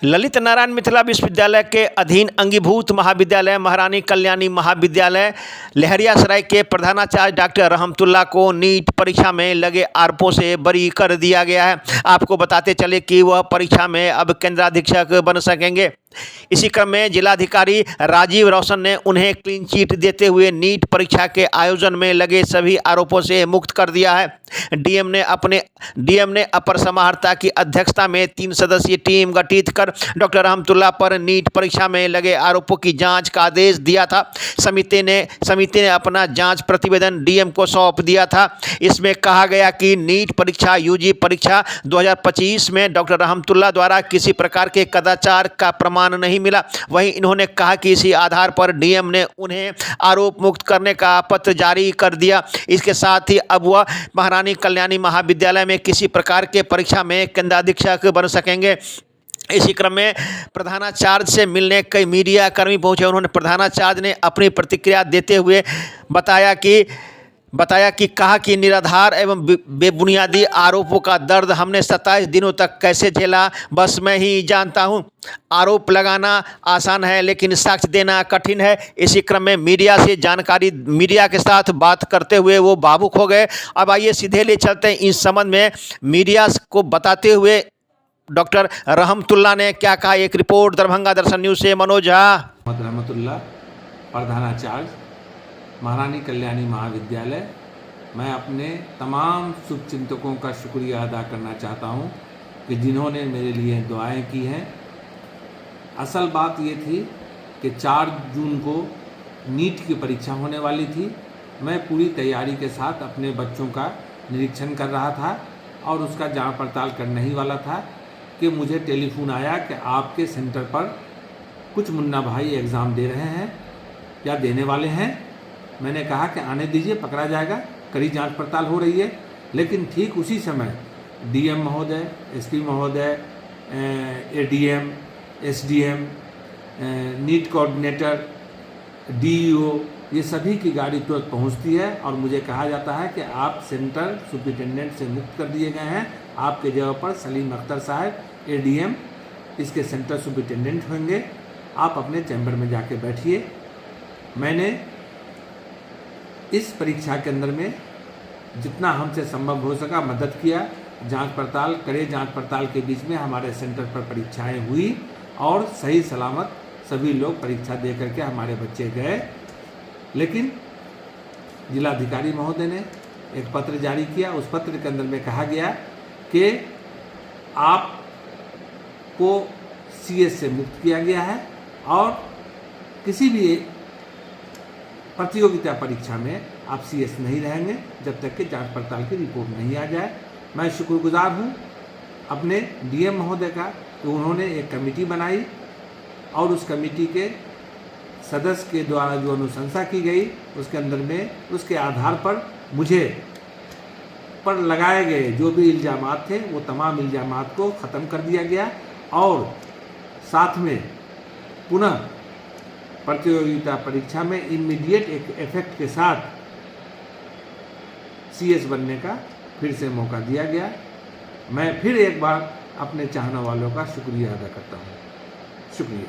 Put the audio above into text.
ललित नारायण मिथिला विश्वविद्यालय के अधीन अंगीभूत महाविद्यालय महारानी कल्याणी महाविद्यालय लहरियासराय के प्रधानाचार्य डॉक्टर रहमतुल्लाह को नीट परीक्षा में लगे आरोपों से बरी कर दिया गया है। आपको बताते चले कि वह परीक्षा में अब केंद्राधीक्षक बन सकेंगे। इसी क्रम में जिलाधिकारी राजीव रोशन ने उन्हें क्लीन चिट देते हुए नीट परीक्षा के आयोजन में लगे सभी आरोपों से मुक्त कर दिया है। डीएम ने अपर समाहर्ता की अध्यक्षता में 3 सदस्यीय टीम गठित कर डॉक्टर रहमतुल्लाह पर नीट परीक्षा में लगे आरोपों की जांच का आदेश दिया था। समिति ने अपना जांच प्रतिवेदन डीएम को सौंप दिया था। इसमें कहा गया कि नीट परीक्षा यूजी परीक्षा 2025 में डॉक्टर रहमतुल्लाह द्वारा किसी प्रकार के कदाचार का प्रमाण नहीं मिला। वहीं इन्होंने कहा कि इसी आधार पर डीएम ने उन्हें आरोप मुक्त करने का पत्र जारी कर दिया। इसके साथ ही अब वह महारानी कल्याणी महाविद्यालय में किसी प्रकार के परीक्षा में केंद्राधीक्षक बन सकेंगे। इसी क्रम में प्रधानाचार्य से मिलने कई मीडिया कर्मी पहुंचे। उन्होंने प्रधानाचार्य ने अपनी प्रतिक्रिया देते हुए बताया कि कहा कि निराधार एवं बेबुनियादी आरोपों का दर्द हमने 27 दिनों तक कैसे झेला, बस मैं ही जानता हूं। आरोप लगाना आसान है लेकिन साक्ष्य देना कठिन है। इसी क्रम में मीडिया के साथ बात करते हुए वो भावुक हो गए। अब आइए सीधे ले चलते हैं इस संबंध में मीडिया को बताते हुए डॉक्टर रहमतुल्लाह ने क्या कहा। एक रिपोर्ट दरभंगा दर्शन न्यूज़ से मनोज झा। रहमतुल्लाह, प्रधानाचार्य महारानी कल्याणी महाविद्यालय। मैं अपने तमाम शुभचिंतकों का शुक्रिया अदा करना चाहता हूं कि जिन्होंने मेरे लिए दुआएं की हैं। असल बात ये थी कि 4 जून को नीट की परीक्षा होने वाली थी। मैं पूरी तैयारी के साथ अपने बच्चों का निरीक्षण कर रहा था और उसका जांच पड़ताल करने ही वाला था कि मुझे टेलीफोन आया कि आपके सेंटर पर कुछ मुन्ना भाई एग्ज़ाम दे रहे हैं या देने वाले हैं। मैंने कहा कि आने दीजिए, पकड़ा जाएगा, कड़ी जांच पड़ताल हो रही है। लेकिन ठीक उसी समय डीएम महोदय, एसपी महोदय, ADM, SDM, NEET coordinator, DEO, ये सभी की गाड़ी तुरंत पहुंचती है और मुझे कहा जाता है कि आप सेंटर सुपरिटेंडेंट से मुक्त कर दिए गए हैं। आपके जगह पर सलीम अख्तर साहब एडीएम इसके सेंटर सुपरिटेंडेंट होंगे। आप अपने चैम्बर में जाके बैठिए। मैंने इस परीक्षा के अंदर में जितना हमसे संभव हो सका मदद किया। जांच पड़ताल के बीच में हमारे सेंटर पर परीक्षाएं हुई और सही सलामत सभी लोग परीक्षा दे करके हमारे बच्चे गए। लेकिन जिलाधिकारी महोदय ने एक पत्र जारी किया। उस पत्र के अंदर में कहा गया कि आपको सीएस से मुक्त किया गया है और किसी भी प्रतियोगिता परीक्षा में आप सीएस नहीं रहेंगे जब तक कि जांच पड़ताल की रिपोर्ट नहीं आ जाए। मैं शुक्रगुजार हूं अपने डीएम महोदय का कि उन्होंने एक कमेटी बनाई और उस कमेटी के सदस्य के द्वारा जो अनुशंसा की गई उसके अंदर में उसके आधार पर मुझे पर लगाए गए जो भी इल्ज़ामात थे वो तमाम इल्ज़ामात को ख़त्म कर दिया गया और साथ में पुनः प्रतियोगिता परीक्षा में इमीडिएट एक इफेक्ट के साथ सीएस बनने का फिर से मौका दिया गया। मैं फिर एक बार अपने चाहने वालों का शुक्रिया अदा करता हूँ। शुक्रिया।